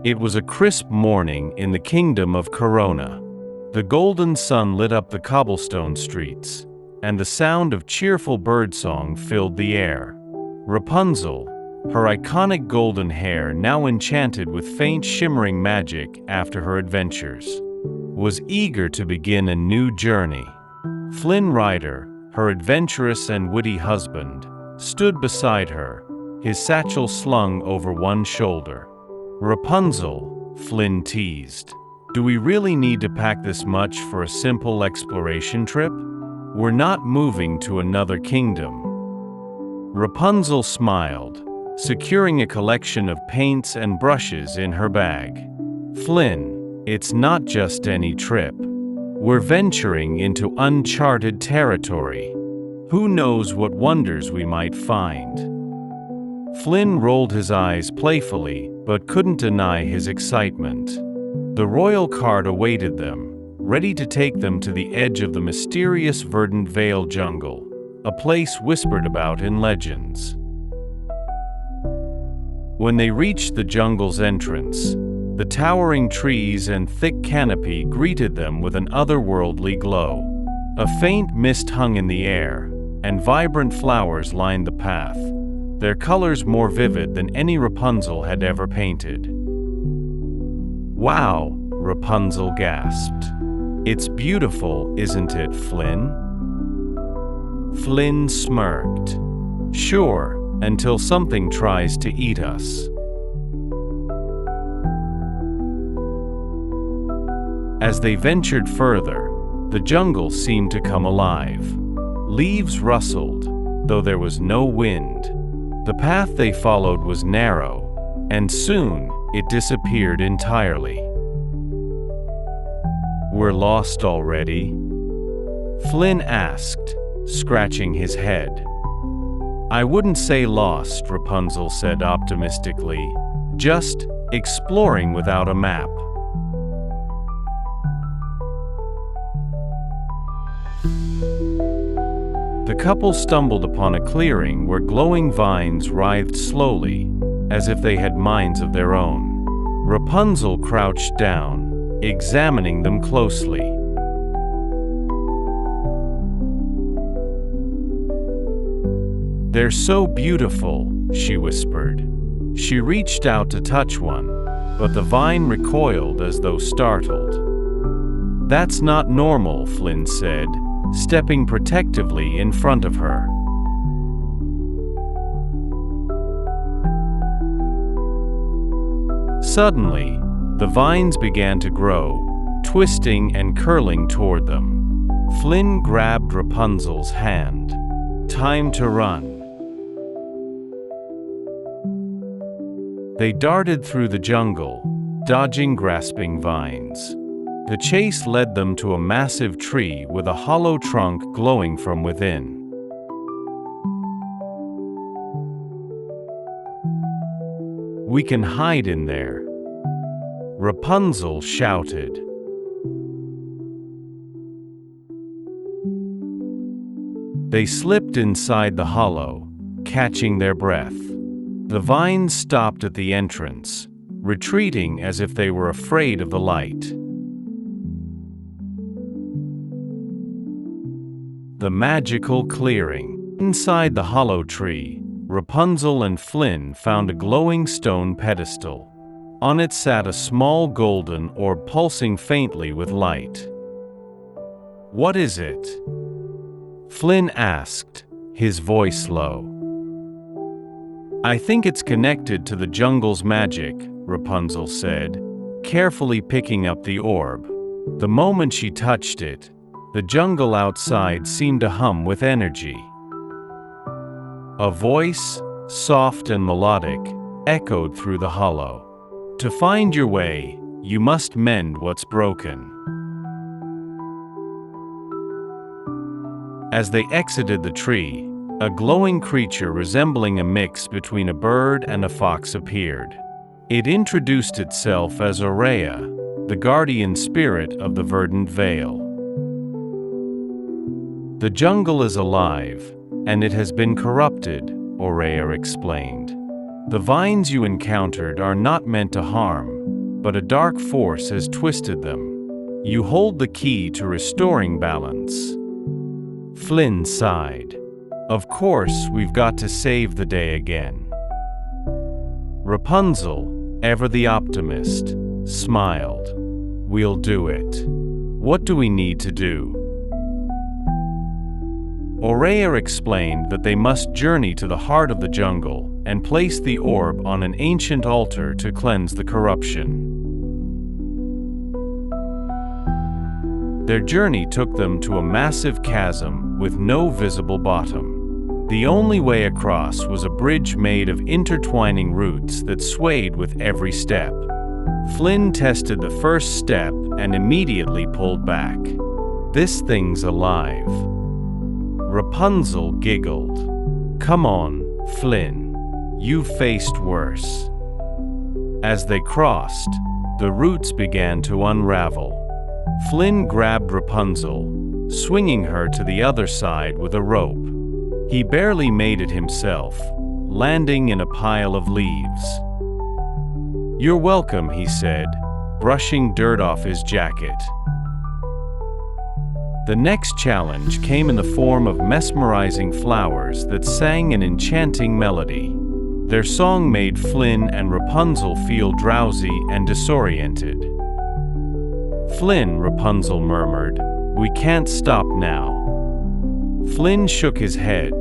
It was a crisp morning in the kingdom of Corona. The golden sun lit up the cobblestone streets, and the sound of cheerful birdsong filled the air. Rapunzel, her iconic golden hair now enchanted with faint shimmering magic after her adventures, was eager to begin a new journey. Flynn Rider, her adventurous and witty husband, stood beside her, his satchel slung over one shoulder. "Rapunzel," Flynn teased, "do we really need to pack this much for a simple exploration trip? We're not moving to another kingdom." Rapunzel smiled, securing a collection of paints and brushes in her bag. "Flynn, it's not just any trip. We're venturing into uncharted territory. Who knows what wonders we might find?" Flynn rolled his eyes playfully, but couldn't deny his excitement. The royal cart awaited them, ready to take them to the edge of the mysterious verdant vale jungle, a place whispered about in legends. When they reached the jungle's entrance, the towering trees and thick canopy greeted them with an otherworldly glow. A faint mist hung in the air, and vibrant flowers lined the path, their colors more vivid than any Rapunzel had ever painted. "Wow," Rapunzel gasped. "It's beautiful, isn't it, Flynn?" Flynn smirked. "Sure, until something tries to eat us." As they ventured further, the jungle seemed to come alive. Leaves rustled, though there was no wind. The path they followed was narrow, and soon it disappeared entirely. "We're lost already?" Flynn asked, scratching his head. "I wouldn't say lost," Rapunzel said optimistically, "just exploring without a map." The couple stumbled upon a clearing where glowing vines writhed slowly, as if they had minds of their own. Rapunzel crouched down, examining them closely. "They're so beautiful," she whispered. She reached out to touch one, but the vine recoiled as though startled. "That's not normal," Flynn said, stepping protectively in front of her. Suddenly, the vines began to grow, twisting and curling toward them. Flynn grabbed Rapunzel's hand. "Time to run." They darted through the jungle, dodging grasping vines. The chase led them to a massive tree with a hollow trunk glowing from within. "We can hide in there," Rapunzel shouted. They slipped inside the hollow, catching their breath. The vines stopped at the entrance, retreating as if they were afraid of the light. The magical clearing. Inside the hollow tree, Rapunzel and Flynn found a glowing stone pedestal. On it sat a small golden orb pulsing faintly with light. "What is it?" Flynn asked, his voice low. "I think it's connected to the jungle's magic," Rapunzel said, carefully picking up the orb. The moment she touched it, the jungle outside seemed to hum with energy. A voice, soft and melodic, echoed through the hollow. "To find your way, you must mend what's broken." As they exited the tree, a glowing creature resembling a mix between a bird and a fox appeared. It introduced itself as Aurea, the guardian spirit of the verdant vale. "The jungle is alive, and it has been corrupted," Aurea explained. "The vines you encountered are not meant to harm, but a dark force has twisted them. You hold the key to restoring balance." Flynn sighed. "Of course, we've got to save the day again." Rapunzel, ever the optimist, smiled. "We'll do it. What do we need to do?" Aurea explained that they must journey to the heart of the jungle and place the orb on an ancient altar to cleanse the corruption. Their journey took them to a massive chasm with no visible bottom. The only way across was a bridge made of intertwining roots that swayed with every step. Flynn tested the first step and immediately pulled back. "This thing's alive." Rapunzel giggled. "Come on, Flynn. You've faced worse." As they crossed, the roots began to unravel. Flynn grabbed Rapunzel, swinging her to the other side with a rope. He barely made it himself, landing in a pile of leaves. "You're welcome," he said, brushing dirt off his jacket. The next challenge came in the form of mesmerizing flowers that sang an enchanting melody. Their song made Flynn and Rapunzel feel drowsy and disoriented. "Flynn," Rapunzel murmured, "we can't stop now." Flynn shook his head,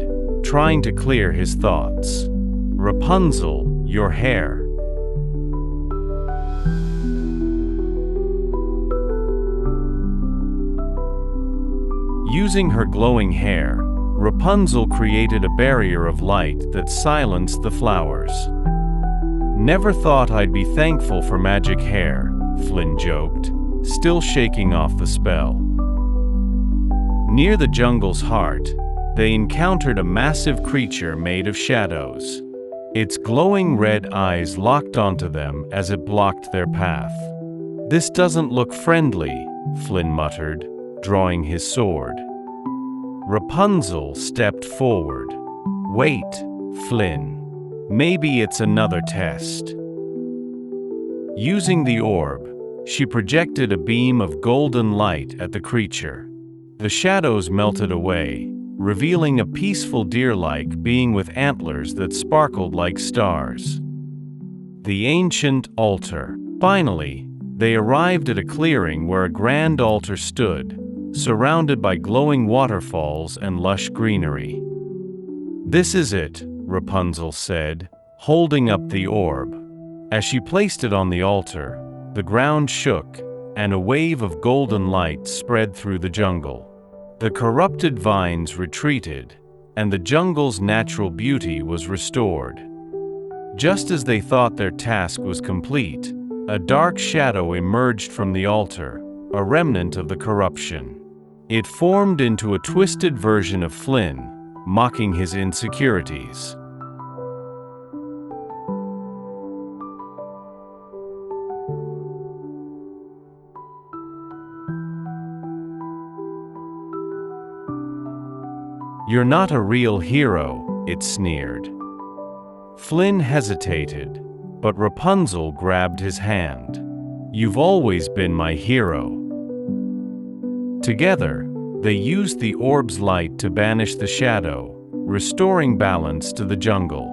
trying to clear his thoughts. "Rapunzel, your hair." Using her glowing hair, Rapunzel created a barrier of light that silenced the flowers. "Never thought I'd be thankful for magic hair," Flynn joked, still shaking off the spell. Near the jungle's heart, they encountered a massive creature made of shadows. Its glowing red eyes locked onto them as it blocked their path. "This doesn't look friendly," Flynn muttered, drawing his sword. Rapunzel stepped forward. "Wait, Flynn. Maybe it's another test." Using the orb, she projected a beam of golden light at the creature. The shadows melted away, revealing a peaceful deer-like being with antlers that sparkled like stars. The ancient altar. Finally, they arrived at a clearing where a grand altar stood, surrounded by glowing waterfalls and lush greenery. "This is it," Rapunzel said, holding up the orb. As she placed it on the altar, the ground shook, and a wave of golden light spread through the jungle. The corrupted vines retreated, and the jungle's natural beauty was restored. Just as they thought their task was complete, a dark shadow emerged from the altar, a remnant of the corruption. It formed into a twisted version of Flynn, mocking his insecurities. "You're not a real hero," it sneered. Flynn hesitated, but Rapunzel grabbed his hand. "You've always been my hero." Together, they used the orb's light to banish the shadow, restoring balance to the jungle.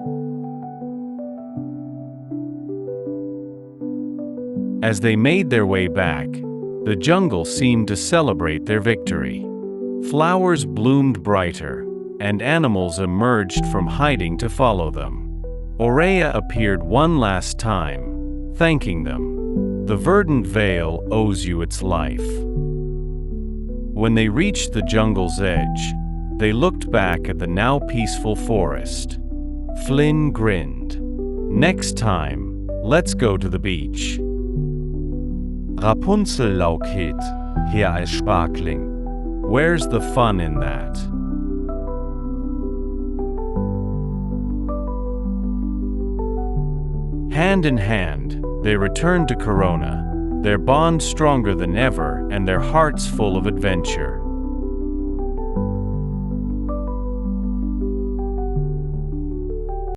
As they made their way back, the jungle seemed to celebrate their victory. Flowers bloomed brighter, and animals emerged from hiding to follow them. Aurea appeared one last time, thanking them. "The verdant vale owes you its life." When they reached the jungle's edge, they looked back at the now peaceful forest. Flynn grinned. "Next time, let's go to the beach." Rapunzel lauket, her als Sparkling. "Where's the fun in that?" Hand in hand, they returned to Corona, their bond stronger than ever and their hearts full of adventure.